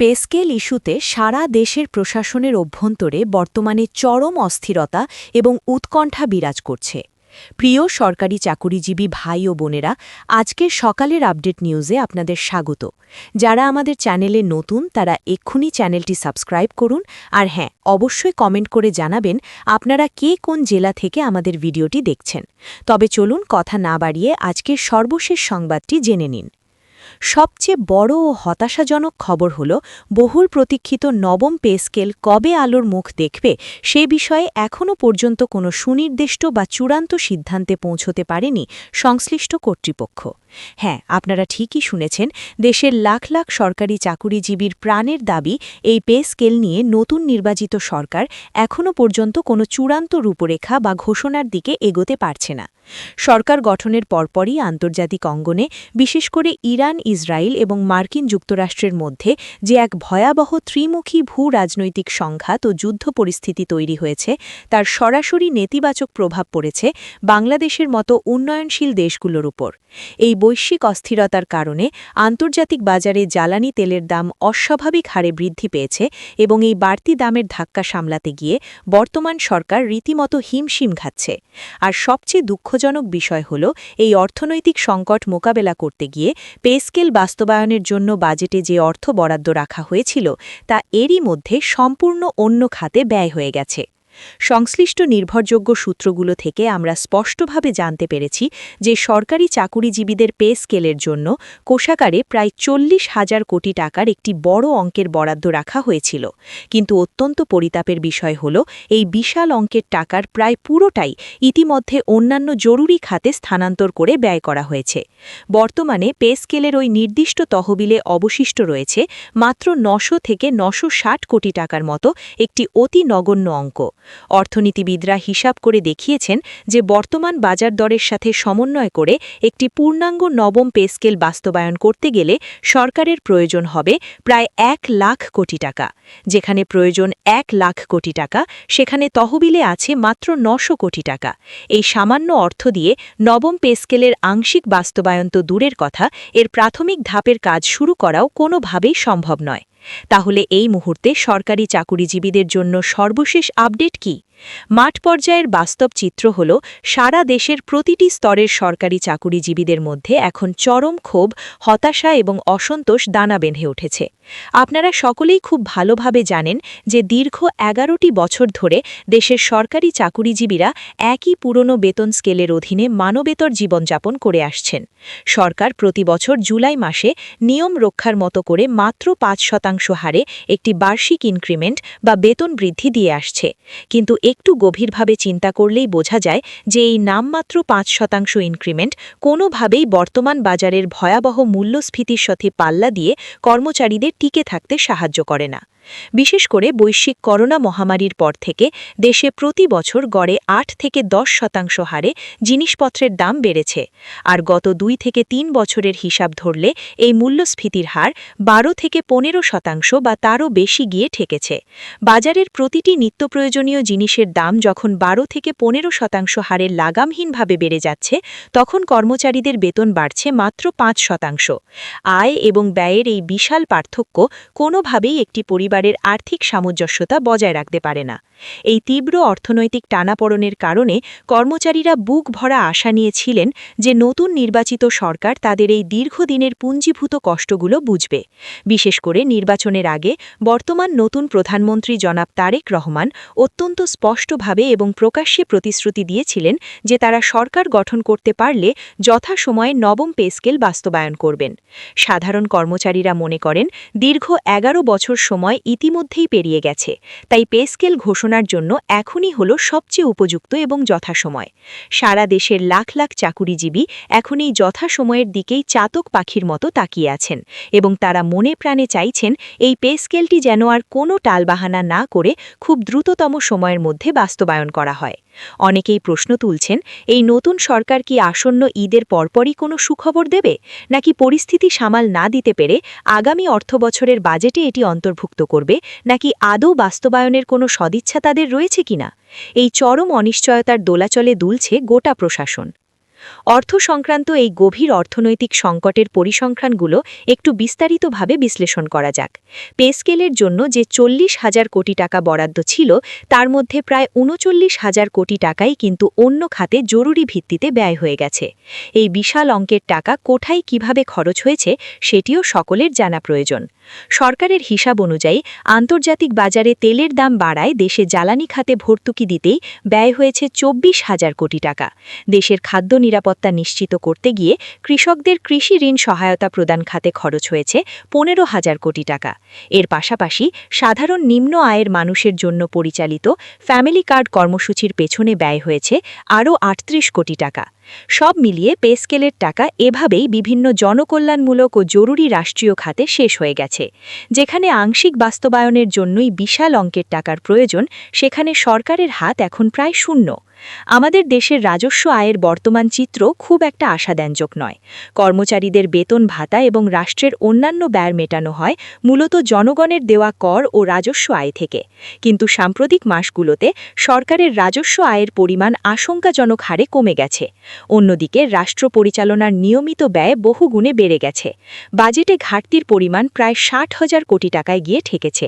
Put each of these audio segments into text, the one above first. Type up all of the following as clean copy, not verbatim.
Pascal ইস্যুতে সারা দেশের প্রশাসনের অভ্যন্তরে বর্তমানে চরম অস্থিরতা এবং উৎকণ্ঠা বিরাজ করছে। প্রিয় সরকারি চাকুরিজীবী ভাই ও বোনেরা, আজকের সকালের আপডেট নিউজে আপনাদের স্বাগত। যারা আমাদের চ্যানেলে নতুন তারা এক্ষুনি চ্যানেলটি সাবস্ক্রাইব করুন, আর হ্যাঁ, অবশ্যই কমেন্ট করে জানাবেন আপনারা কে কোন জেলা থেকে আমাদের ভিডিওটি দেখছেন। তবে চলুন কথা না বাড়িয়ে আজকের সর্বশেষ সংবাদটি জেনে নিন। সবচেয়ে বড় ও হতাশাজনক খবর হল, বহুল প্রতীক্ষিত নবম পে স্কেল কবে আলোর মুখ দেখবে সে বিষয়ে এখনও পর্যন্ত কোনো সুনির্দিষ্ট বা চূড়ান্ত সিদ্ধান্তে পৌঁছতে পারেনি সংশ্লিষ্ট কর্তৃপক্ষ। হ্যাঁ, আপনারা ঠিকই শুনেছেন, দেশের লাখ লাখ সরকারি চাকুরিজীবীর প্রাণের দাবি এই পে স্কেল নিয়ে নতুন নির্বাচিত সরকার এখনও পর্যন্ত কোনো চূড়ান্ত রূপরেখা বা ঘোষণার দিকে এগোতে পারছে না। সরকার গঠনের পরপরই আন্তর্জাতিক অঙ্গনে, বিশেষ করে ইরান, ইসরায়েল এবং মার্কিন যুক্তরাষ্ট্রের মধ্যে যে এক ভয়াবহ ত্রিমুখী ভূ-রাজনৈতিক সংঘাত ও যুদ্ধ পরিস্থিতি তৈরি হয়েছে, তার সরাসরি নেতিবাচক প্রভাব পড়েছে বাংলাদেশের মতো উন্নয়নশীল দেশগুলোর উপর। এই বৈশ্বিক অস্থিরতার কারণে আন্তর্জাতিক বাজারে জ্বালানি তেলের দাম অস্বাভাবিক হারে বৃদ্ধি পেয়েছে এবং এই বাড়তি দামের ধাক্কা সামলাতে গিয়ে বর্তমান সরকার রীতিমতো হিমশিম খাচ্ছে। আর সবচেয়ে দুঃখজনক বিষয় হল, এই অর্থনৈতিক সংকট মোকাবেলা করতে গিয়ে পে স্কেল বাস্তবায়নের জন্য বাজেটে যে অর্থ বরাদ্দ রাখা হয়েছিল তা এরই মধ্যে সম্পূর্ণ অন্য খাতে ব্যয় হয়ে গেছে। সংশ্লিষ্ট নির্ভরযোগ্য সূত্রগুলো থেকে আমরা স্পষ্টভাবে জানতে পেরেছি যে সরকারি চাকুরিজীবীদের পে স্কেলের জন্য কোষাগারে প্রায় 40,000 কোটি টাকার একটি বড় অঙ্কের বরাদ্দ রাখা হয়েছিল। কিন্তু অত্যন্ত পরিতাপের বিষয় হল, এই বিশাল অঙ্কের টাকার প্রায় পুরোটাই ইতিমধ্যে অন্যান্য জরুরি খাতে স্থানান্তর করে ব্যয় করা হয়েছে। বর্তমানে পে স্কেলের ওই নির্দিষ্ট তহবিলে অবশিষ্ট রয়েছে মাত্র 900 থেকে 960 কোটি টাকার মতো একটি অতি নগণ্য অঙ্ক। অর্থনীতিবিদরা হিসাব করে দেখিয়েছেন যে বর্তমান বাজার দরের সাথে সমন্বয় করে একটি পূর্ণাঙ্গ নবম পে স্কেল বাস্তবায়ন করতে গেলে সরকারের প্রয়োজন হবে প্রায় 1 লাখ কোটি টাকা। যেখানে প্রয়োজন 1 লাখ কোটি টাকা, সেখানে তহবিলে আছে মাত্র 900 কোটি টাকা। এই সামান্য অর্থ দিয়ে নবম পে স্কেলের আংশিক বাস্তবায়ন তো দূরের কথা, এর প্রাথমিক ধাপের কাজ শুরু করাও কোনোভাবেই সম্ভব নয়। তাহলে এই মুহূর্তে সরকারি চাকুরিজীবীদের জন্য সর্বশেষ আপডেট কি? মাঠ পর্যায়ের বাস্তব চিত্র হল, সারা দেশের প্রতিটি স্তরের সরকারি চাকুরিজীবীদের মধ্যে এখন চরম ক্ষোভ, হতাশা এবং অসন্তোষ দানা বেঁধে উঠেছে। আপনারা সকলেই খুব ভালোভাবে জানেন যে দীর্ঘ 11টি বছর ধরে দেশের সরকারি চাকুরিজীবীরা একই পুরনো বেতন স্কেলের অধীনে মানবেতর জীবনযাপন করে আসছেন। সরকার প্রতি বছর জুলাই মাসে নিয়ম রক্ষার মতো করে মাত্র 5% হারে একটি বার্ষিক ইনক্রিমেন্ট বা বেতন বৃদ্ধি দিয়ে আসছে। কিন্তু একটু গভীরভাবে চিন্তা করলেই বোঝা যায় যে এই নামমাত্র 5% ইনক্রিমেন্ট কোনোভাবেই বর্তমান বাজারের ভয়াবহ মূল্যস্ফীতির সাথে পাল্লা দিয়ে কর্মচারীদের টিকে থাকতে সাহায্য করে না। বিশেষ করে বৈশ্বিক করোনা মহামারীর পর থেকে দেশে প্রতি বছর গড়ে 8 থেকে 10% হারে জিনিসপত্রের দাম বেড়েছে। আর গত 2 থেকে 3 বছরের হিসাব ধরলে এই মূল্যস্ফীতির হার 12 থেকে 15% বা তারও বেশি গিয়ে ঠেকেছে। বাজারের প্রতিটি নিত্যপ্রয়োজনীয় জিনিসের দাম যখন 12 থেকে 15% হারে লাগামহীনভাবে বেড়ে যাচ্ছে, তখন কর্মচারীদের বেতন বাড়ছে মাত্র 5%। আয় এবং ব্যয়ের এই বিশাল পার্থক্য কোনোভাবেই একটি পরিবারের আর্থিক সামঞ্জস্যতা বজায় রাখতে পারে না। এই তীব্র অর্থনৈতিক টানাপোড়েনের কারণে কর্মচারীরা বুক ভরা আশা নিয়েছিলেন যে নতুন নির্বাচিত সরকার তাদের এই দীর্ঘদিনের পুঞ্জীভূত কষ্টগুলো বুঝবে। বিশেষ করে নির্বাচনের আগে বর্তমান নতুন প্রধানমন্ত্রী জনাব তারেক রহমান অত্যন্ত স্পষ্টভাবে এবং প্রকাশ্যে প্রতিশ্রুতি দিয়েছিলেন যে তারা সরকার গঠন করতে পারলে যথাসময়ে নবম পে স্কেল বাস্তবায়ন করবেন। সাধারণ কর্মচারীরা মনে করেন, দীর্ঘ 11 বছর সময় ইতিমধ্যেই পেরিয়ে গেছে, তাই পে স্কেল ঘোষণার জন্য এখনই হলো সবচেয়ে উপযুক্ত এবং যথাসময়। সারা দেশের লাখ লাখ চাকুরিজীবী এখন এই যথাসময়ের দিকেই চাতক পাখির মতো তাকিয়ে আছেন এবং তারা মনে প্রাণে চাইছেন এই পে স্কেলটি যেন আর কোনো টালবাহানা না করে খুব দ্রুততম সময়ের মধ্যে বাস্তবায়ন করা হয়। অনেকেই প্রশ্ন তুলছেন, এই নতুন সরকার কি আসন্ন ঈদের পরপরই কোনো সুখবর দেবে, নাকি পরিস্থিতি সামাল না দিতে পেরে আগামী অর্থবছরের বাজেটে এটি অন্তর্ভুক্ত করবে, নাকি আদৌ বাস্তবায়নের কোনো সদিচ্ছা তাদের রয়েছে কিনা? এই চরম অনিশ্চয়তার দোলাচলে দুলছে গোটা প্রশাসন। অর্থ সংক্রান্ত এই গভীর অর্থনৈতিক সংকটের পরিসংখ্যানগুলো একটু বিস্তারিতভাবে বিশ্লেষণ করা যাক। পে স্কেলের জন্য যে 40,000 কোটি টাকা বরাদ্দ ছিল, তার মধ্যে প্রায় 39,000 কোটি টাকাই কিন্তু অন্য খাতে জরুরি ভিত্তিতে ব্যয় হয়ে গেছে। এই বিশাল অঙ্কের টাকা কোথায় কিভাবে খরচ হয়েছে সেটিও সকলের জানা প্রয়োজন। সরকারের হিসাব অনুযায়ী আন্তর্জাতিক বাজারে তেলের দাম বাড়ায় দেশে জ্বালানি খাতে ভর্তুকি দিতেই ব্যয় হয়েছে 24,000 কোটি টাকা। দেশের খাদ্য নিরাপত্তা নিশ্চিত করতে গিয়ে কৃষকদের কৃষি ঋণ সহায়তা প্রদান খাতে খরচ হয়েছে 15,000 কোটি টাকা। এর পাশাপাশি সাধারণ নিম্ন আয়ের মানুষের জন্য পরিচালিত ফ্যামিলি কার্ড কর্মসূচির পেছনে ব্যয় হয়েছে আরও 38 কোটি টাকা। সব মিলিয়ে পে স্কেলের টাকা এভাবেই বিভিন্ন জনকল্যাণমূলক ও জরুরি রাষ্ট্রীয় খাতে শেষ হয়ে গেছে। যেখানে আংশিক বাস্তবায়নের জন্যই বিশাল অঙ্কের টাকার প্রয়োজন, সেখানে সরকারের হাত এখন প্রায় শূন্য। আমাদের দেশের রাজস্ব আয়ের বর্তমান চিত্র খুব একটা আশাব্যঞ্জক নয়। কর্মচারীদের বেতন ভাতা এবং রাষ্ট্রের অন্যান্য ব্যয় মেটানো হয় মূলত জনগণের দেওয়া কর ও রাজস্ব আয় থেকে। কিন্তু সাম্প্রতিক মাসগুলোতে সরকারের রাজস্ব আয়ের পরিমাণ আশঙ্কাজনক হারে কমে গেছে। অন্যদিকে রাষ্ট্র পরিচালনার নিয়মিত ব্যয় বহুগুণে বেড়ে গেছে। বাজেটে ঘাটতির পরিমাণ প্রায় 60,000 কোটি টাকায় গিয়ে ঠেকেছে।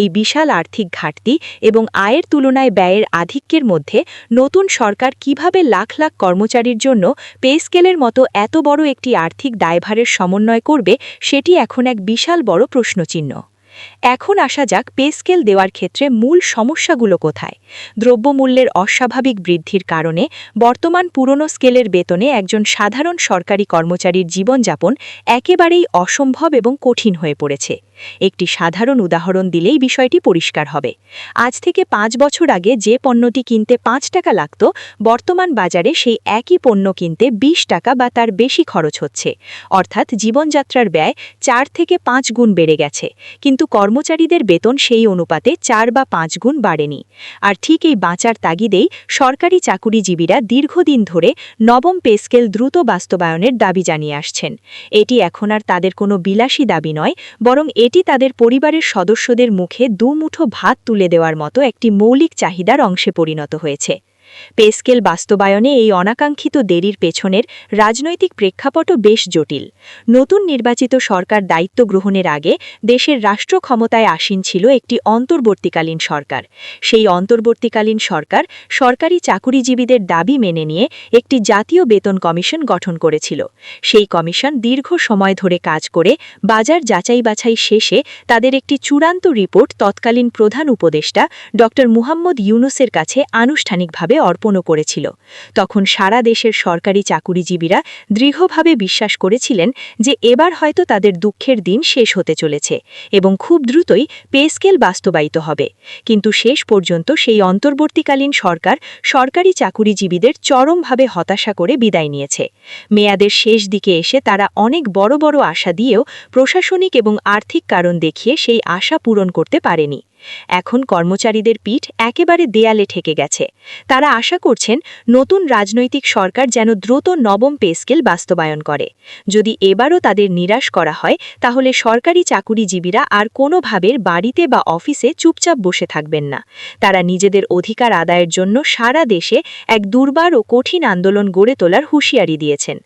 এই বিশাল আর্থিক ঘাটতি এবং আয়ের তুলনায় ব্যয়ের আধিক্যের মধ্যে নতুন সরকার কিভাবে লাখ লাখ কর্মচারীর জন্য পে স্কেলের মতো এত বড় একটি আর্থিক দায়ভারের সমন্বয় করবে, সেটি এখন এক বিশাল বড় প্রশ্নচিহ্ন। এখন আসা যাক পে স্কেল দেওয়ার ক্ষেত্রে মূল সমস্যাগুলো কোথায়। দ্রব্যমূল্যের অস্বাভাবিক বৃদ্ধির কারণে বর্তমান পুরনো স্কেলের বেতনে একজন সাধারণ সরকারি কর্মচারীর জীবনযাপন একেবারেই অসম্ভব এবং কঠিন হয়ে পড়েছে। একটি সাধারণ উদাহরণ দিলেই বিষয়টি পরিষ্কার হবে। আজ থেকে 5 বছর আগে যে পণ্যটি কিনতে 5 টাকা লাগত, বর্তমান বাজারে সেই একই পণ্য কিনতে 20 টাকা বা তার বেশি খরচ হচ্ছে। অর্থাৎ জীবনযাত্রার ব্যয় 4 থেকে 5 গুণ বেড়ে গেছে, কিন্তু কর্মচারীদের বেতন সেই অনুপাতে 4 বা 5 গুণ বাড়েনি। আর ঠিক এই বাঁচার তাগিদেই সরকারি চাকুরিজীবীরা দীর্ঘদিন ধরে নবম পে স্কেল দ্রুত বাস্তবায়নের দাবি জানিয়ে আসছেন। এটি এখন আর তাদের কোনো বিলাসী দাবি নয়, বরং এটি তাদের পরিবারের সদস্যদের মুখে দুমুঠো ভাত তুলে দেওয়ার মতো একটি মৌলিক চাহিদার অংশে পরিণত হয়েছে। পে স্কেল বাস্তবায়নে এই অনাকাঙ্ক্ষিত দেরির পেছনের রাজনৈতিক প্রেক্ষাপটও বেশ জটিল। নতুন নির্বাচিত সরকার দায়িত্ব গ্রহণের আগে দেশের রাষ্ট্র ক্ষমতায় আসীন ছিল একটি অন্তর্বর্তীকালীন সরকার। সেই অন্তর্বর্তীকালীন সরকার সরকারি চাকুরিজীবীদের দাবি মেনে নিয়ে একটি জাতীয় বেতন কমিশন গঠন করেছিল। সেই কমিশন দীর্ঘ সময় ধরে কাজ করে বাজার যাচাই বাছাই শেষে তাদের একটি চূড়ান্ত রিপোর্ট তৎকালীন প্রধান উপদেষ্টা ড. মুহাম্মদ ইউনূসের কাছে আনুষ্ঠানিকভাবে অর্পণও করেছিল। তখন সারা দেশের সরকারি চাকুরিজীবীরা দৃঢ়ভাবে বিশ্বাস করেছিলেন যে এবার হয়তো তাদের দুঃখের দিন শেষ হতে চলেছে এবং খুব দ্রুতই পে স্কেল বাস্তবায়িত হবে। কিন্তু শেষ পর্যন্ত সেই অন্তর্বর্তীকালীন সরকার সরকারি চাকুরিজীবীদের চরমভাবে হতাশা করে বিদায় নিয়েছে। মেয়াদের শেষ দিকে এসে তারা অনেক বড় বড় আশা দিয়েও প্রশাসনিক এবং আর্থিক কারণ দেখিয়ে সেই আশা পূরণ করতে পারেনি। এখন কর্মচারীদের পিঠ একেবারে দেয়ালে ঠেকে গেছে। তারা আশা করছেন নতুন রাজনৈতিক সরকার যেন দ্রুত নবম পে স্কেল বাস্তবায়ন করে। যদি এবারও তাদের নিরাশ করা হয়, তাহলে সরকারি চাকুরিজীবীরা আর কোনোভাবে বাড়িতে বা অফিসে চুপচাপ বসে থাকবেন না। তারা নিজেদের অধিকার আদায়ের জন্য সারা দেশে এক দুর্বার ও কঠিন আন্দোলন গড়ে তোলার হুঁশিয়ারি দিয়েছেন।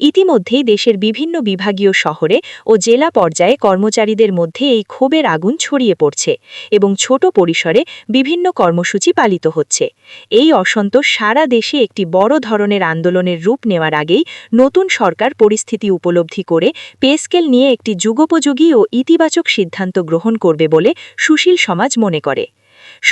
ইতিমধ্যেই দেশের বিভিন্ন বিভাগীয় শহরে ও জেলা পর্যায়ে কর্মচারীদের মধ্যে এই ক্ষোভের আগুন ছড়িয়ে পড়ছে এবং ছোট পরিসরে বিভিন্ন কর্মসূচি পালিত হচ্ছে। এই অসন্তোষ সারা দেশে একটি বড় ধরনের আন্দোলনের রূপ নেওয়ার আগেই নতুন সরকার পরিস্থিতি উপলব্ধি করে পে স্কেল নিয়ে একটি যুগোপযোগী ও ইতিবাচক সিদ্ধান্ত গ্রহণ করবে বলে সুশীল সমাজ মনে করে।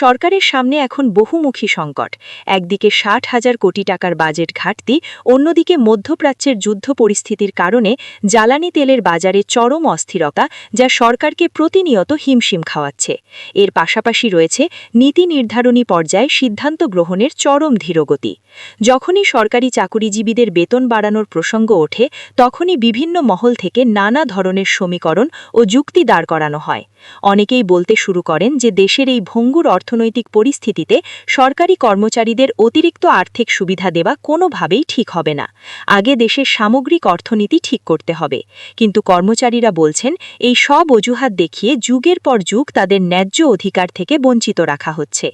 সরকারের সামনে এখন বহুমুখী সংকট। একদিকে 60,000 কোটি টাকার বাজেট ঘাটতি, অন্যদিকে মধ্যপ্রাচ্যের যুদ্ধ পরিস্থিতির কারণে জ্বালানি তেলের বাজারে চরম অস্থিরতা, যা সরকারকে প্রতিনিয়ত হিমশিম খাওয়াচ্ছে। এর পাশাপাশি রয়েছে নীতি নির্ধারণী পর্যায়ে সিদ্ধান্ত গ্রহণের চরম ধীরগতি। যখনই সরকারি চাকুরিজীবীদের বেতন বাড়ানোর প্রসঙ্গ ওঠে, তখনই বিভিন্ন মহল থেকে নানা ধরনের সমীকরণ ও যুক্তি দাঁড় করানো হয়। অনেকেই বলতে শুরু করেন যে দেশের এই ভঙ্গুর অর্থনৈতিক পরিস্থিতিতে সরকারি কর্মচারীদের অতিরিক্ত আর্থিক সুবিধা দেওয়া কোনোভাবেই ঠিক হবে না। আগে দেশের সামগ্রিক অর্থনীতি ঠিক করতে হবে। কিন্তু কর্মচারীরা বলছেন, এই সব অজুহাত দেখিয়ে যুগের পর যুগ তাদের ন্যায্য অধিকার থেকে বঞ্চিত রাখা হচ্ছে।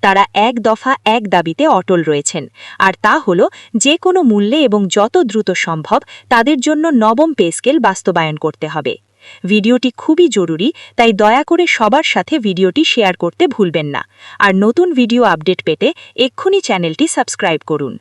তারা এক দফা এক দাবিতে অটল রয়েছেন, আর তা হল যে কোনো মূল্যে এবং যত দ্রুত সম্ভব তাদের জন্য নবম পে স্কেল বাস্তবায়ন করতে হবে। ভিডিওটি খুবই জরুরি, তাই দয়া করে সবার সাথে ভিডিওটি শেয়ার করতে ভুলবেন না। আর নতুন ভিডিও আপডেট পেতে এক্ষুনি চ্যানেলটি সাবস্ক্রাইব করুন।